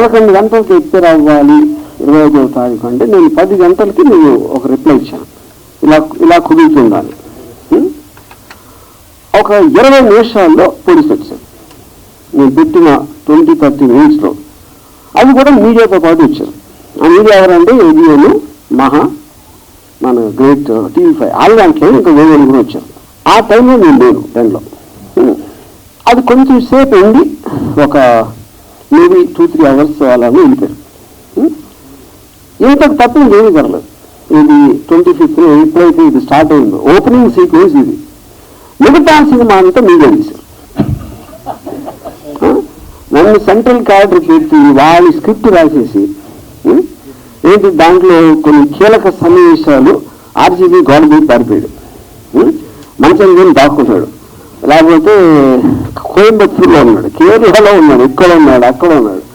11 గంటలకి ఎక్స్పైర్ అవ్వాలి 25వ తారీఖు అంటే నేను 10 గంటలకి నేను ఒక రిప్లై ఇచ్చాను, ఇలా కుదురుతుందని. ఒక 20 నిమిషాల్లో పోలీసు వచ్చాను. నేను పెట్టిన 20-30 మినిట్స్లో అది కూడా మీడియాతో పాటు వచ్చారు. ఆ మీడియా ఎవరంటే ఏబిఎన్, మన గ్రేట్ TV5 ఆల్ దాంట్లో ఇంకా వేరే కూడా వచ్చారు. ఆ టైంలో నేను లేను టైంలో. అది కొంచెం సేపు ఉండి ఒక మేబీ 2-3 అవర్స్ అలానే వెళ్ళిపోయారు. ఇంతకు తప్ప ఏమీ జరగలేదు. ఇది 25th ఎప్పుడైతే ఇది స్టార్ట్ అయిందో ఓపెనింగ్ సీక్వెన్స్ ఇది. మిగతా సినిమా అంతా మీడియా తీశారు. నన్ను సెంట్రల్ క్యారెక్టర్ పెట్టి వాళ్ళ స్క్రిప్ట్ రాసేసి ఏంటి దాంట్లో కొన్ని కీలక సన్నివేశాలు ఆర్జీబీ గోడకి పారిపోయాడు, మంచం కానీ దాక్కుంటాడు, లేకపోతే కోయంబత్తూరులో ఉన్నాడు, కేరళలో ఉన్నాడు, ఇక్కడ ఉన్నాడు, అక్కడ ఉన్నాడు.